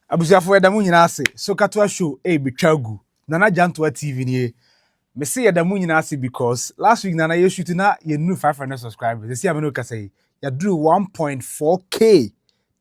Abusiafo edamu nyina ase so katwa show betwagu Nana Jantuah TV ni me say edamu nyina ase because last week Nana shoot na ye new 500 subscribers. They see am no say ya drew 1.4k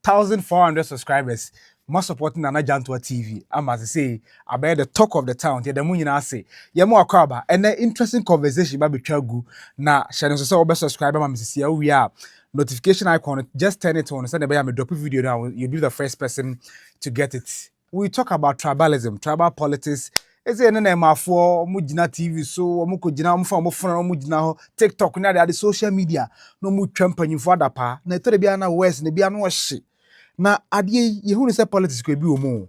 1400 subscribers. More supporting Nana Jantuah TV. I'm as I say about the talk of the town. Edamu nyina ase ye mo akwaba and an interesting conversation ba betwagu na channel so obe subscriber ma Mrs. Ya we are notification icon, just turn it on. Send a drop a video now. You'll be the first person to get it. We talk about tribalism, tribal politics. Is it an for Mujina TV? So Mukujina Mufana TikTok, now the social media. No mu champion for that pa. Na Biana West, Nebiano shit. Now, Adi, you say politics could be more.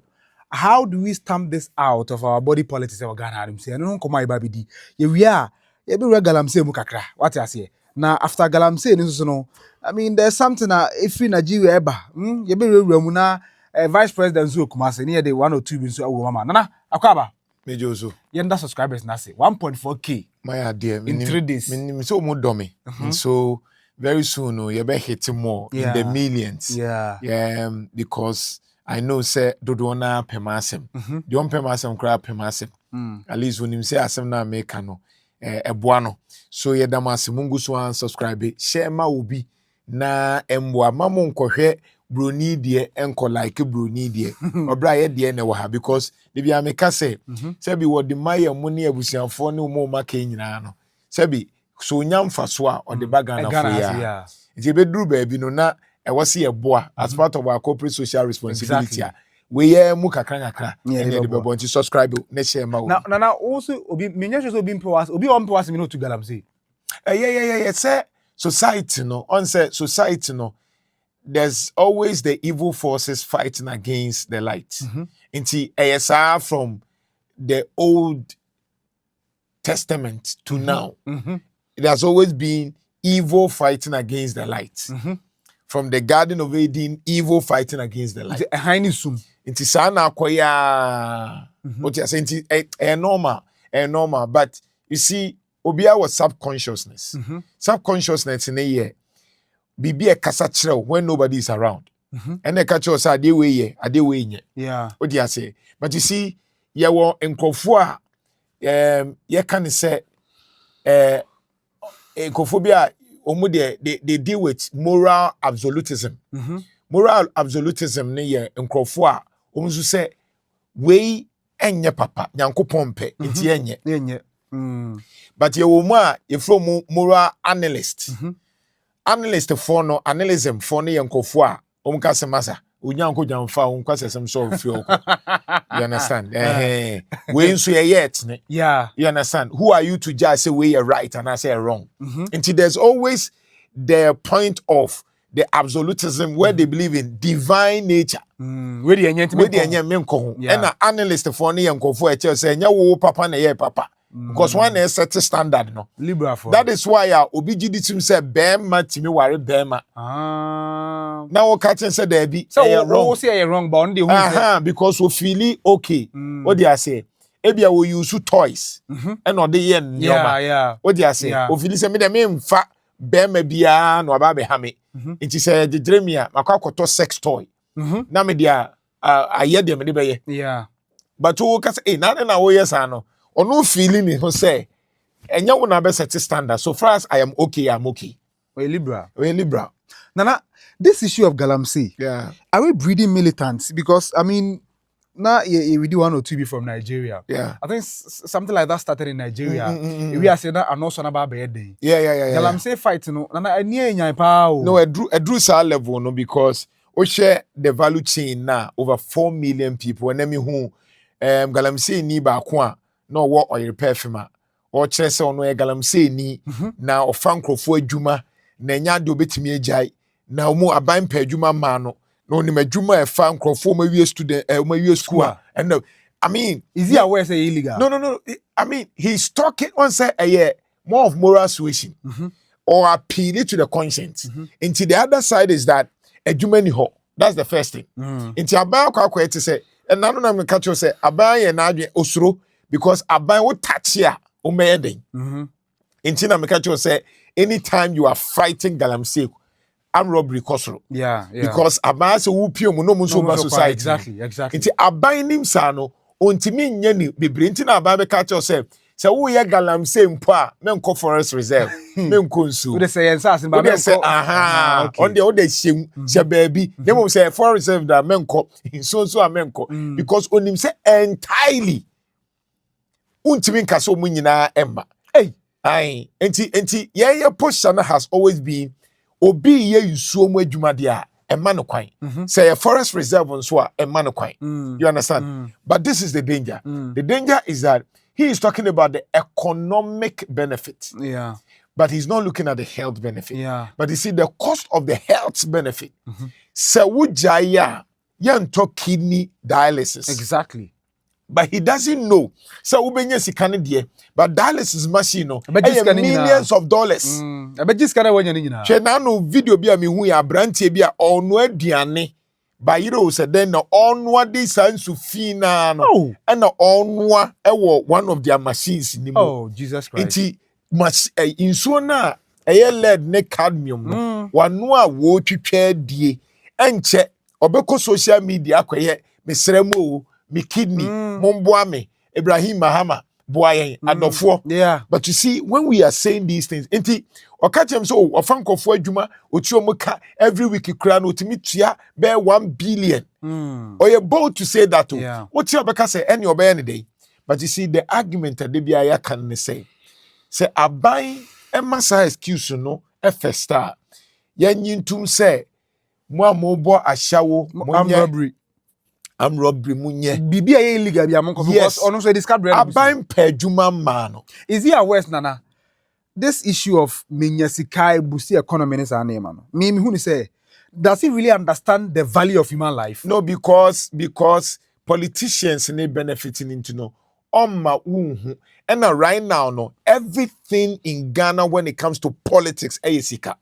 How do we stamp this out of our body politics? Our Ghana, say, I don't come my baby. We are. You be galamsey mukakra. What I say? Now after galamsey, no. I mean, there's something if in Nigeria eba, you be remuna Vice President Zu Kumase near the 1 or 2 bins of mama. Nana, akwaba. Mejozo. Yenda subscribers na say 1.4k. My dear, in 3 days. So more dummy. So very soon, you be hitting more in the millions. Yeah. Because I know say Dodona pemasem. The on pemasem crab pemasem. At least when him say asem na make no. Ebuano. So ye damasi mungu so subscribe. Share ma ubi na emwa mamo nkwohwe broni die enko like broni die. Obra ye die na wa because they be ameka say sebi wo de maye muni abusianfo ne mo maka nyina no. Sebi so nyamfa so a o de baga na fo ya. Nti be duru ba bi no na e wo se ye boa as part of our corporate social responsibility. We ye mu kakra and the bebo nti subscribe na share ma. Now also obi menya so obi mpewas obi on mpewas me no to galamsey. Yeah. Say society no, on say society no, there's always the evil forces fighting against the light. Inti ASR from the Old Testament to now, it has always been evil fighting against the light. From the Garden of Eden, evil fighting against the light. Inti sana akoya. What you say? Inti normal. But you see, obia was subconsciousness. Subconsciousness in a year. Bibi a kasa when nobody is around. And the catch us ade way. Yeah. What you say? But you see, you were in Kofua. You can say, Kofobia. They deal with moral absolutism. Moral absolutism ne ye nkrofo a omzu se we enye papa nyanko pompe nti enye. But ye wo mu a ye from moral analyst. Analyst for no analysm for ne nkrofo a omka se masa onyanko jamfa onka sesem so fio. You understand? We nso ye yet ne. Yeah. You understand? Who are you to judge say we are right and I say wrong? Until there's always the point of the absolutism where they believe in divine nature. Where the enye and an analyst for ne yanko for a say nya wo papa na ye papa. Because one is set standard no. Libra for. That is why obi giditum say bema timi ware bema. Now catch and say there be so wrong. Say you're wrong, but on the because we feel okay. What do I say? Ebia we use toys. And on the yen. Yeah. What do I say? O feel say me dem mfa bema bia no aba be ha me. It is the dream ya makwa sex toy. Na me dia aye dem de be ye. Yeah. But who can say na wo yes ano. Ono feeling me who say enya wo na be set standard. So far as I am okay, I'm okay. We Libra. Nana, this issue of galamsey. Yeah. Are we breeding militants? Because I mean, now we do 1 or 2 be from Nigeria. Yeah. I think something like that started in Nigeria. We are saying that and also about bed. Yeah. Galamsey fight no. Nana I near nya pa o. No, I drew sa level no because we share the value chain now over 4 million people. And then me who galamsey ni ba kwa no wo oil perfume or chese ono e galamsey ni na ofankrofo adwuma na nya de obetimi agtai na omu aban pa adwuma ma no no ni madwuma e fa nkrofo ma wie student ma wie school and no, I mean is he aware say illegal? No. I mean he's talking on say more of moral suasion or appeal to the conscience. Into the other side is that adwuma ni ho. That's the first thing. Into aban kwa to say and nanu na me catch you say aban ye na adwen osuro because aban wo touch ya o meyeden. Into na me catch you say anytime you are fighting galamsey armed robbery kosoro. Yeah. Because abase wo pie mu no mu so ba society. Exactly. Nti aban nim sa no ontimi nya ni bebre nti na aban be ka cho say wo ye galamsey mpo a menko forest reserve menko nsu. We dey say ensas ba menko on the other shim se baabi dem say forest reserve da menko nso a menko because onim say entirely untimi nka so mu nyina emma. Aye, enti ye position has always been obi ye nsuo mu adwuma de a emma no kwan. Say a forest reserve nso a emma no kwan. You understand? But this is the danger. The danger is that he is talking about the economic benefit. Yeah. But he's not looking at the health benefit. Yeah. But you see the cost of the health benefit. So wujaya yanto kidney dialysis. Exactly. But he doesn't know. So ubenye sikane die, but dialysis machine no, millions of dollars. I bet just kana wanya ni nyina. Che na no video bi a me hu ya brantie bi a ono aduane. Ba yiro se den na ono de sansu fina no. And na ono ewo one of their machines ni mo. Oh, Jesus Christ. Iti insuo na lead ne cadmium no. Wano a wo twetwa die. Enche obeko social media akoye mesremo me kidney, Momboa me, Ibrahim Mahama, Boyen, Adofo. Yeah. But you see, when we are saying these things, inti, or catch him so, or Franco for Juma, or Chiomoka, every week you crown, or Timitia, bear 1 billion. Or you're bold to say that too. Yeah. What's your because say any obey any day? But you see, the argument that they be I can say, I buy a massa excuse no, a festa. Yen yin say, Moi mobo a shower, robbery. I'm robbery munye. Bibi aye illegal bi amon because ono so discard bread. Aban pejuma mano. Is he aware nana? This issue of minyasikai busi economy is our name, man. Me who say, does he really understand the value of human life? No, because politicians need benefiting into no. And right now, no, everything in Ghana when it comes to politics, ASICA.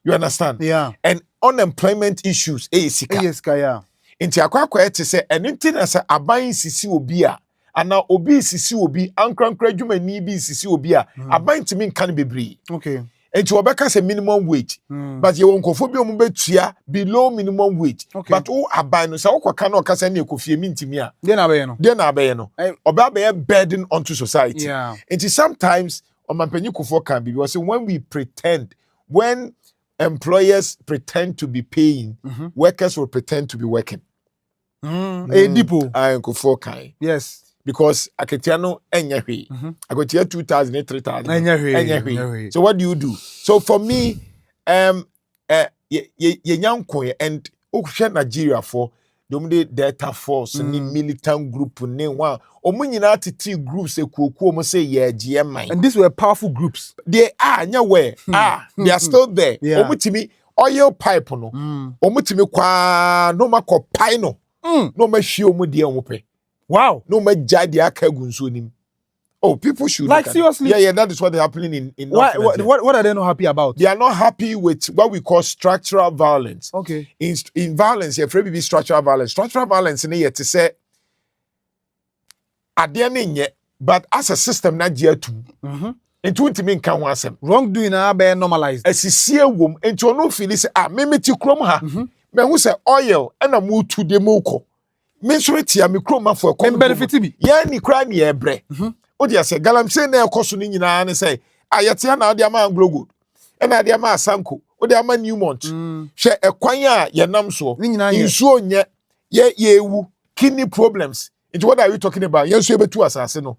You understand? Yeah. And unemployment issues, ASICA. ASICA, yeah. Inti akwa to say anything as a aban sisi obi a ana obi sisi obi ankrankra dwuma ni bi sisi obi a aban timi kan bebre. Okay. Inti obeka say minimum wage. But you nkofo bi omo betua below minimum wage. Okay. But o aban no say wokoka na okasa na ekofie mintimi a. Den abaye no. Den abaye no. Oba abaye burden onto society. Yeah. Inti sometimes omampanyi kofo kan bi because when we pretend when employers pretend to be paying, workers will pretend to be working. A depot. I go for kai. Yes. Because aketiano enya hwe. Agotia 2000 3000. Enya hwe. So what do? So for me ye nyanko and okuhwe Nigeria for the Delta Force ni militant group ne wa omunyina titi groups ekuoku omo say ye GMI. And these were powerful groups. They are nyawe. They are still there. Omutimi oil pipe no. Omutimi kwa no mako pai no. No ma hwie omu de omu pe. Wow. No ma jade aka gunso nim. Oh, people should like seriously. Yeah, that is what is happening in what are they not happy about? They are not happy with what we call structural violence. Okay. In violence, you be structural violence. Structural violence in here to say ade but as a system na dia tu. Into ntimi nka ho asem. Wrongdoing na be normalized. Asisie wom enti ono feel say me ti krom ha. Me hu say oil na mu tu de mu ko. Me so etia me krom afọ ko. Benefit bi. Ya ni kra ni ebre. O dia say galamsey na ekoso ni nyina ne say ayete na ade ama anglo good. E na ade ama asanko. O de ama Newmont. Hwe ekwan a ye nam so. Nsuo nye ye ewu kidney problems. Into what are we talking about? Yenso ebetu asase no.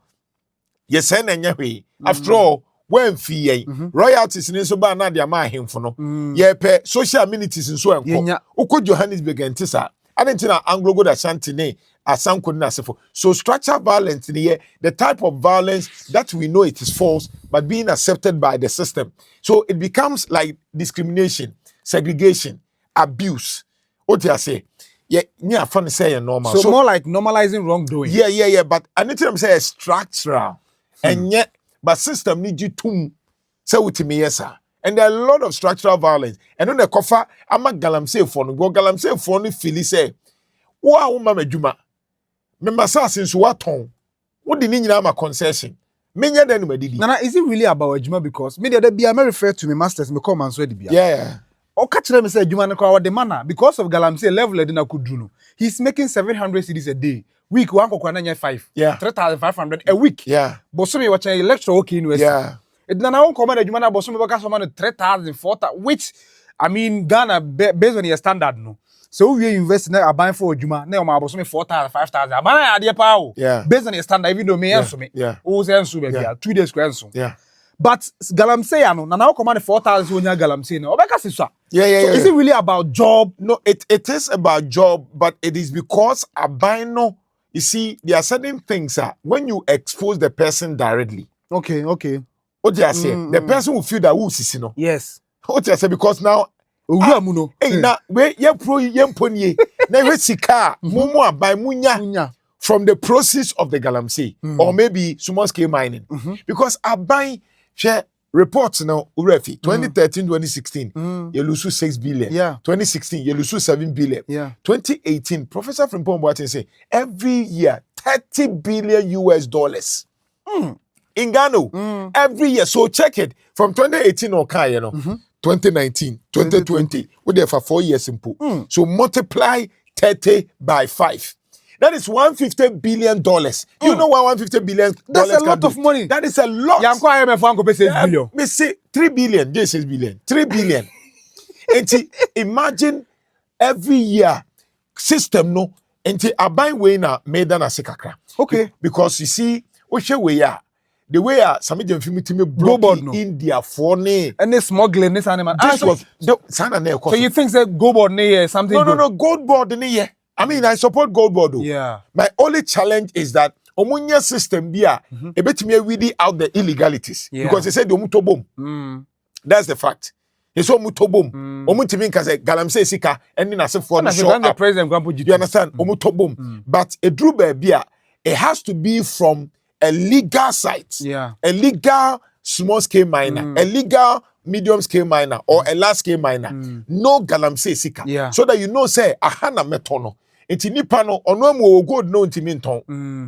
Ye say na nya hwe. After all, when fee royalties ni so ba na de ama ahemfo no. Ye pe social amenities nso enko. Uko Johannesburg entisa. Adentina Anglo Good Ashanti ne asanko na sefo. So structural violence the type of violence that we know it is false but being accepted by the system. So it becomes like discrimination, segregation, abuse. What do I say? Yeah, near fun say normal. So more like normalizing wrongdoing. Yeah. But anything I'm saying structural. And yet, but system need you to say with me, yes, sir. And there are a lot of structural violence. And on the cover, I'm a galamsey phone. Go galamsey phone, Philly say, wow, Mama Juma. Member since what tone? What the need my concession? Many then we did. Nana, is it really about Ejima? Because me the be I refer to me masters, me come and so the Yeah. catch them say Juma no the manner because of galamsey level edina kudruno. He's making 700 cedis a day. Week one ko kwana 5. Yeah. 3,500 a week. Yeah. Bosomi watch a lecture okay in Yeah. It na won command Juma na bosomi baka so man 3,000 4,000 which I mean Ghana based on your standard no. So we invest na aban for Juma na o ma bosomi 4,000 5,000. Aban ade pa o. Yeah. Based on your standard even though me enso me. Yeah. O say enso be bia 2 days ko enso. Yeah. But galamsey ano na now command 4,000 wonya galamsey no obeka sisa. Yeah. So is it really about job? No, it is about job, but it is because abino. You see, there are certain things when you expose the person directly. Okay. What do I say? The person will feel that you know. Yes. What do I say? Because now, hey, now where you pro yemponi, never sika, mumu abai munya from the process of the galamsey or maybe small scale mining. Because abai share reports now, Urefi, 2013, 2016, you lose 6 billion. Yeah. 2016, you lose 7 billion. Yeah. 2018, Professor Frimpong Boateng say every year $30 billion US dollars. In Ghana, every year. So check it from 2018 okay, 2019, 2020. We there for 4 years simple. So multiply 30 by 5. That is $150 billion. You know what $150 billion? That's a lot of money. That is a lot. Yanko IMF one pay 6 billion. Me say 3 billion, just 6 billion. 3 billion. And imagine every year system no and abai way na made na sekakra. Okay. Because you see, the way some of them block no. India for ne. And they smuggling this animal. This was so you think that gold board near something? No, gold board ne. I mean, I support gold board though. Yeah. My only challenge is that omunya system bia a bit me weedy out the illegalities because they said omuto boom. That's the fact. It's omuto boom. Omutimi nka say galamsey sika and na se for no show the president you understand? Omuto boom. But a drew bia it has to be from a legal site. Yeah. A legal small scale miner, a legal medium scale miner or a large scale miner. No galamsey sika. Yeah. So that you know say ahana metono. Enti nipa no ono mo gold no ntimi nton.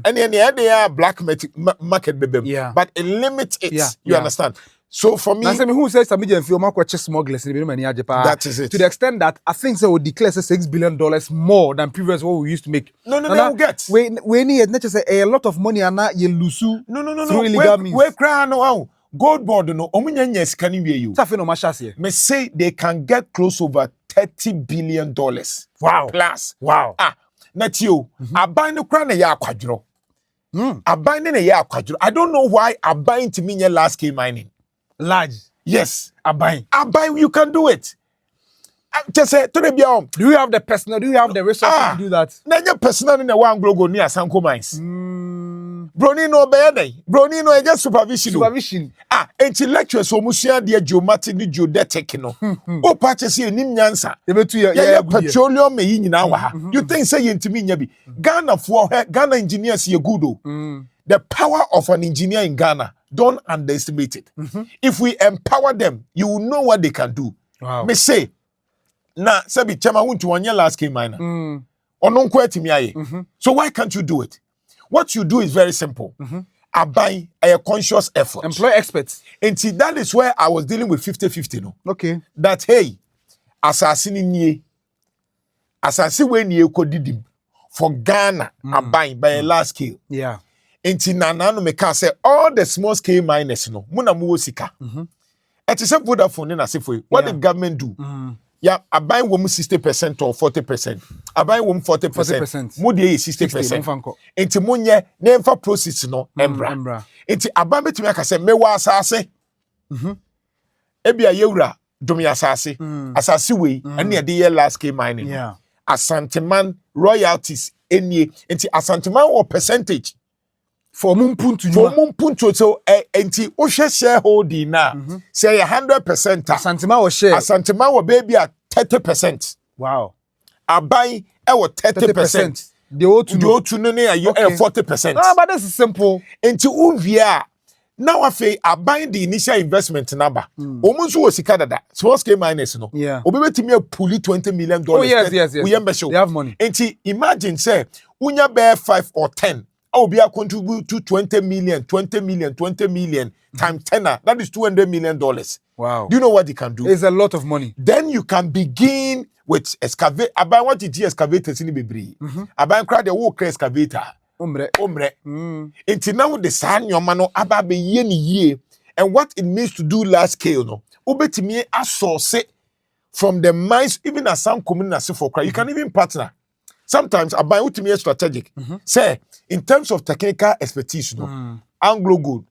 And then they are black market bebem. Yeah. But it limits it. Yeah. You understand? So for me, who says some media feel more smugglers in Japan? That is it. To the extent that I think they will declare $6 billion more than previous what we used to make. No, we'll get. We need not just a lot of money and not you lose. No. Through illegal means. We cry no. Gold board no. Omunya scan you. Something on my chassis. Me say they can get close over $30 billion. Wow. Plus. Wow. Not you. Abai no kra na ya akwadro. Abai na ya akwadro. I don't know why abai to me large scale mining. Large. Yes. Abai, you can do it. Just say to the beyond. Do you have the personal? Do you have the resources to do that? Na your personal in the one go near Sanko mines. Brony no beyade. Brony no just supervision. Intellectual so musia dia geomatic ni geodetic no. O patches here nim nyansa. Yeah, petroleum me nyina wa ha. You think say yentimi nya bi. Ghana engineers ye good o. The power of an engineer in Ghana, don't underestimate it. If we empower them, you will know what they can do. Wow. Me say, na sabi chama wunti wanya last scale miner. Onon kweti mi aye. So why can't you do it? What you do is very simple. Abai a conscious effort. Employ experts. And see, that is where I was dealing with 50-50 no. Okay. That hey, assassin nie. Assassin we nie kodidim for Ghana abai by a large scale. Yeah. Enti nana no meka say all the small scale miners no muna mu sika. It is a Vodafone na sefo. What the government do? Yeah, I buy wom 60% or 40%. I buy wom 40%. Mu dey 60%. Enti munye na emfa process no embra. Enti aba betimi aka say me wa asase. Ebia yewura domi asase. Asase we and e dey large scale mining. Yeah. Asanteman royalties enie. Enti asanteman or percentage for mumpuntu so enti o shareholding na say 100%. Asantema or share. Asantema or baby at 30%. Wow. Abai e 30%. The O2 no ne you 40%. Ah, but this is simple. Enti unvia now afi abai the initial investment number. Omunsu wo sika dada. Small scale miners no. Yeah. Obebetimi puli $20 million. Oh yes. We They have money. Enti imagine say unya bear 5 or 10 I'll be a contribute to 20 million times 10. That is $200 million. Wow. Do you know what they can do? It's a lot of money. Then you can begin with excavate. About what it is excavators in the baby. About crowd the walk excavator. Omre. Until now the sun your mano about be ye. And what it means to do large scale no. Ubetimi a source from the mines, even as some community for cry. You can even partner. Sometimes about what me strategic. Say in terms of technical expertise, no. Anglo Gold,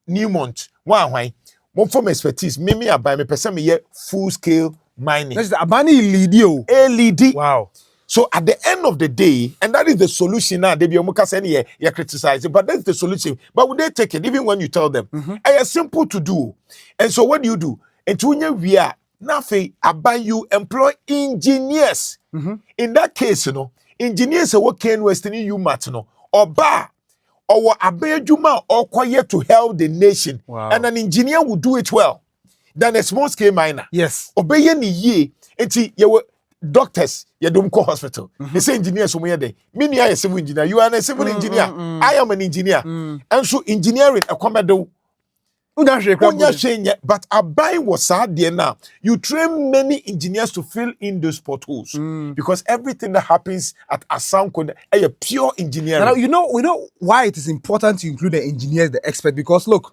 Newmont, one from expertise, me about me person me full scale mining. That's the Abani lead LED. Wow. So at the end of the day, and that is the solution now, they be you criticize it, but that's the solution. But would they take it even when you tell them? It's simple to do. And so what do? And to we are nothing about you employ engineers. In that case, engineers are working Western you matino or bar or abejuma or quiet to help the nation. Wow. And an engineer will do it well than a small scale miner. Yes. Obey any ye, and you doctors, you don't call hospital. They say engineers from here. Me, I am a civil engineer. You are a civil engineer. I am an engineer. And so engineering a commando. But a buy was sad there now. You train many engineers to fill in those potholes because everything that happens at a sound code a pure engineering. Now, we know why it is important to include the engineers, the expert. Because look,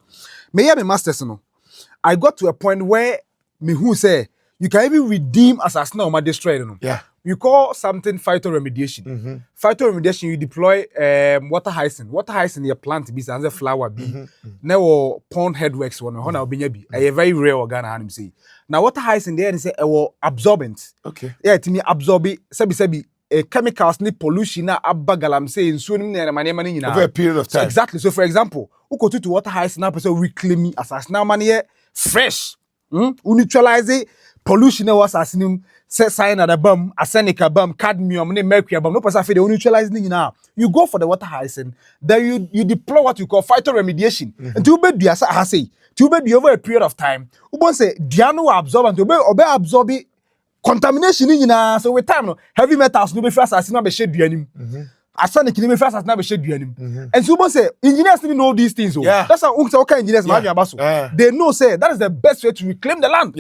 me have a master's. I got to a point where me who say you can even redeem assassin or destroy. Yeah. You call something phytoremediation. Phytoremediation, you deploy water hyacinth. Water hyacinth, you plant be as a flower be. Now pond headworks one. Hona obinya be. A very rare organ. I say. Now water hyacinth there is a absorbent. Okay. Yeah, it me absorb it. Sebi. Chemicals ni pollution na abba galamsey in so many over a period of time. So exactly. So for example, who go to water hyacinth now person reclaim as now money fresh. Neutralize it. Pollution was assassinum, cyanide a bomb, arsenic a bomb, cadmium, mercury a bomb. No person they neutralize now. You go for the water hyacinth, then you deploy what you call phytoremediation. And to be the I say, to be over a period of time, who won't say Diano absorb and to be absorb contamination in so with time no heavy metals no be first as na be shade duanim arsenic no be first as na be shade duanim and so say engineers didn't know these things that's how okay engineers they know say that is the best way to reclaim the land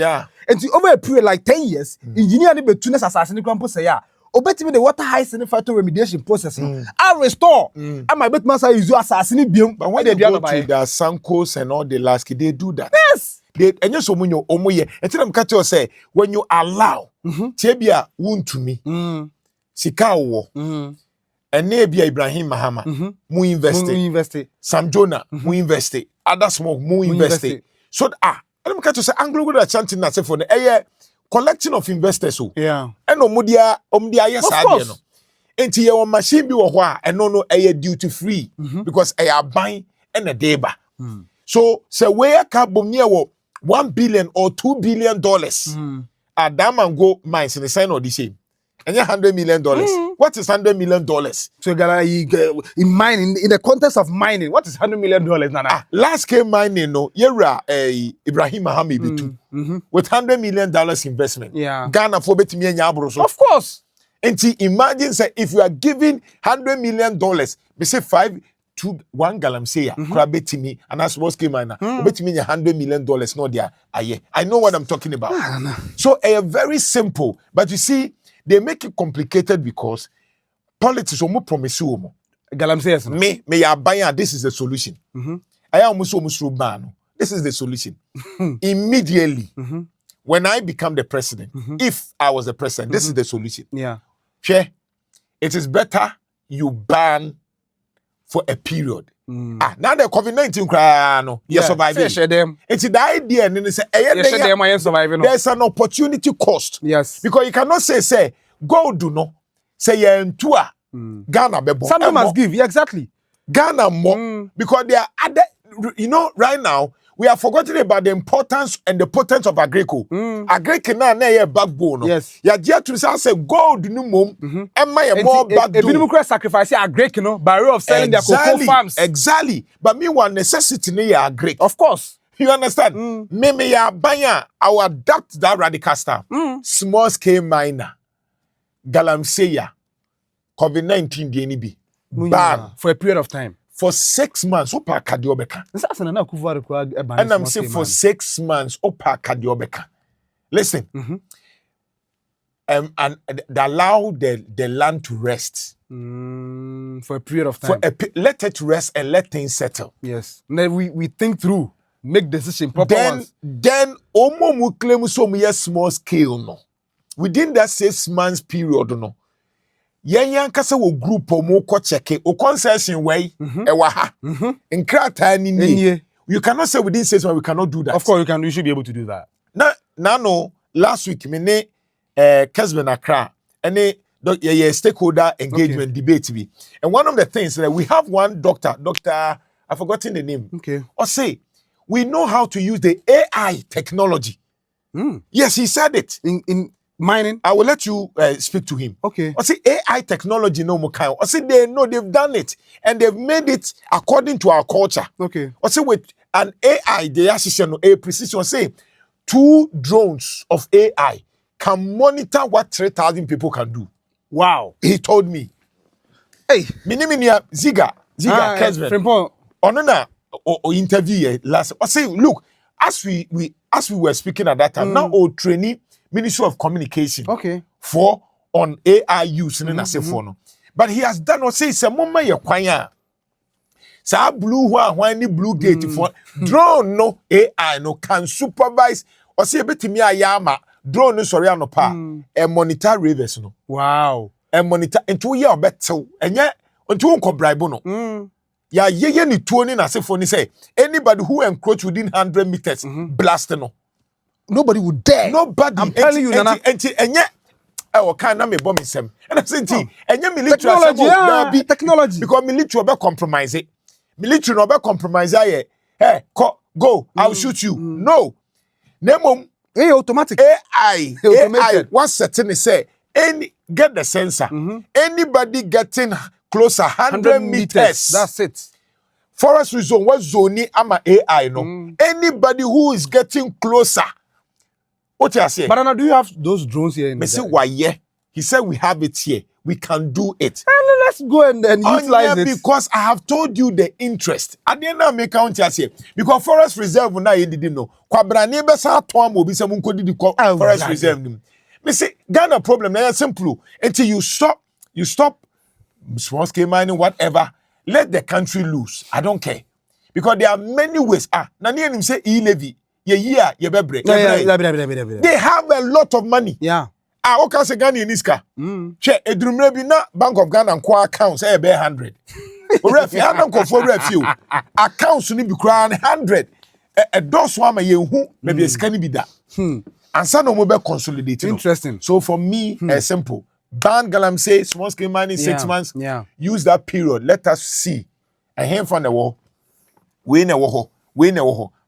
and over a period like 10 years engineer ni be tunes assassin krampo say obetimi the water hyacinth phytoremediation process I restore I might bet must use assassin biom but when they go to the sankos and all the last they do that they and you so munyo omoye and tell them catch you say when you allow tebia won to me sika wo and nebia Ibrahim Mahama mu invest Sam Jonah mu invest other small mu invest so and them catch you say Anglo go chanting na say for the collecting of investors and omudia yes ade no enti ye machine bi wo ho a eno no duty free because buying and a deba so say where carbon near $1 billion or $2 billion Adam go mines in the sign of the same and $100 million what is $100 million so in mining in the context of mining what is $100 million nana last scale mining no yera Ibrahim Mahami bitu with $100 million investment Ghana for betimi anya abro so of course and imagine say if you are giving $100 million we say 5 to 1 galamsey betimi and as was came na betimi $100 million no there I know what I'm talking about so very simple but you see they make it complicated because politics almost promise you galamsey me ya buy this is the solution I almost ban this is the solution immediately when I become the president if I was the president this is the solution it is better you ban for a period. Now the COVID-19 cry no, you survive. It's the idea and say there's an opportunity cost. Yes. Because you cannot say go do no. Say Jantuah Ghana bebo. Something must give. Yeah, exactly. Ghana more because there are other right now we are forgetting about the importance and the potence of agrico. Agrico na ye backbone. Yes. Ya dia to say gold no mom and my more backbone. Ebi sacrifice agric no by way of selling their cocoa farms. Exactly. But me one necessity ne ya agric. Of course. You understand? Me ya banya I will adapt that radical style. Small scale miner. Galamsey COVID-19 the be. ban for a period of time. for 6 months. Opa kadiobeka. That's an akufu And I'm saying for 6 months. Opa kadiobeka. Listen. And they allow the land to rest for a period of time. Let it rest and let things settle. Yes. Then we think through, make decision proper ones. Then omo mu claim so me small scale no. Within that 6 months period no. Yan kasa wo group omo ko check o concession way e wa ha. Nkrata ni you cannot say within 6 months we cannot do that. Of course you should be able to do that. No last week me ne Kesben Accra and stakeholder engagement debate be. And one of the things that we have one doctor I've forgotten the name. Okay. Or say we know how to use the AI technology. Yes, he said it. In mining. I will let you speak to him. Okay. Or say AI technology no more kind. Or say they know they've done it and they've made it according to our culture. Okay. Or say with an AI, they assistant a precision. Say 2 drones of AI can monitor what 3,000 people can do. Wow. He told me. Hey. Miniminia Ziga Kesben. Onona or interview last. I say, look, as we were speaking at that time, now training Ministry of Communication. Okay. For on AI use in phone. But he has done or say some moment your kwanya. Sa blue one blue gate for drone no AI no can supervise or say betimi ayama drone sorry anopa and monitor rivers no. Wow. And monitor into year better and yet until unko bribe no. Ya ye ni tuoni na se phone say anybody who encroach within 100 meters blast no. Nobody would dare. Nobody. I'm telling you, Nana. And yet I can na me bomb him. And I say and yet military technology, technology. Because military will compromise it. Military no be compromise aye. Hey, go, I'll shoot you. No. Nemo automatic. AI what's certain say any get the sensor. Anybody getting closer 100 meters. That's it. Forest zone what zone ama AI no. Anybody who is getting closer. What you say? But Anna, do you have those drones here? Me say why yeah. He said we have it here. We can do it. Let's go and utilize it. Because I have told you the interest. At the end of me count here. Because forest reserve na you didn't know. Kwabra neighbor sa toam obi se munko didi forest reserve nim. Me say Ghana problem na simple. Until you stop small scale mining whatever. Let the country loose. I don't care. Because there are many ways. Na ni enim say e-levy. Ye break. They have a lot of money. Yeah. Okay, say Ghana in Iska. Che edrumre bi na Bank of Ghana kwa accounts be 100. Ref ya na ko for ref you. Accounts ni bi kra 100. Those one ma ye hu me be sika ni bi da. Ansa no mo be consolidate. Interesting. So for me, simple. Ban galamsey small scale mining 6 months. Yeah. Use that period. Let us see. A hand from the wall. We na wo.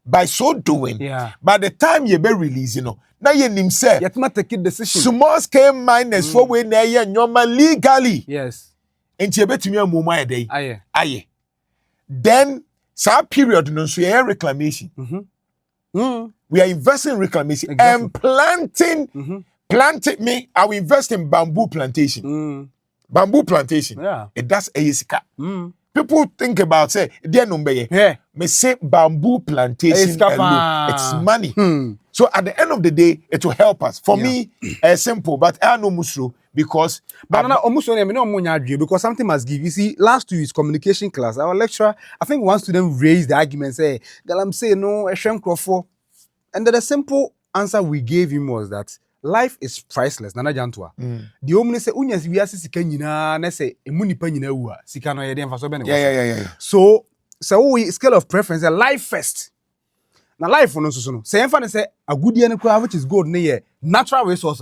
By so doing, by the time you be releasing, now you nim say you have to take decision. Small scale miners for we na ye nyoma legally. Yes. Enti you betumi amoma e dey. Aye. Then that period no so ye reclamation. We are investing in reclamation and planting. I will invest in bamboo plantation. Bamboo plantation. Yeah. It does a yesika. People think about say dear number me say bamboo plantation alone, it's money. So at the end of the day it will help us. For me simple but I know musro because but almost because something must give. You see, last 2 weeks communication class, our lecturer, I think one student raised the argument, say galamsey no a shenkrofo, and the simple answer we gave him was that life is priceless. Nana Jantuah. The omni say unyas wiase sika nyina na say emu nipa nyina wu a sika no ye dem fa so be ne. Yeah. So we scale of preference life first. Na life no so no. Say emfa ne say agudie ne kwa which is gold ne ye natural resource.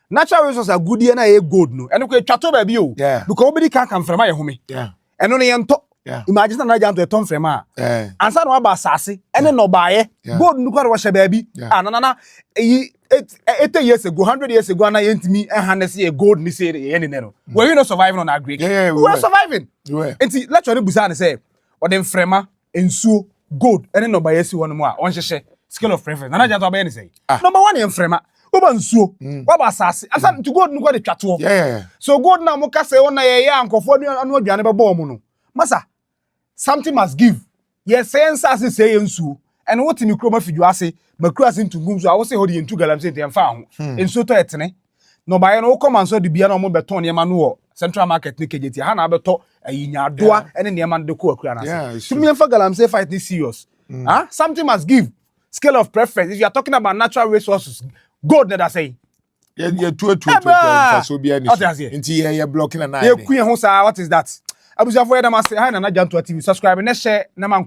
Natural resource agudie na ye gold no. Ene kwa twato ba bi o. Because obedi kan frema ye home. Yeah. Eno ne ye nto. Imagine Nana Jantuah ton frema. Ansa no aba asase ene no baaye. Gold no kwa wo hye ba bi. Anana 80 years ago, 100 years ago, and I ain't me and see a gold ni say any no. Were you not surviving on that Greek? Yeah, we were surviving. And see, let's try to busan say, or them frema and so gold, and then no by one more on scale of preference. Nana Jantuah say. Number 1 in frema. Oba nsuo. Waba asase. Asa to gold no go dey twato. Yeah. So gold na mo ka say won na ye ankofo anu aduane be bo mo no. Masa something must give. Yes, sense as say nsuo. And what in the chroma fidua ase, makura sin tungum so I will say ho dey ntu galamsey dey fa ho. Nsuo to etene. No ba ye no come and so de bia na mo beton ye ma no Central Market ni kejeti ha na beto ayinyadoa ene ne ma de ko akura na ase. To me for galamsey fight this serious. Something must give. Scale of preference. If you are talking about natural resources, gold that I say. Yeah, two so be any. Until you're blocking an eye. What is that? Abuja for them say hi na Jantuah TV. Subscribe and share na man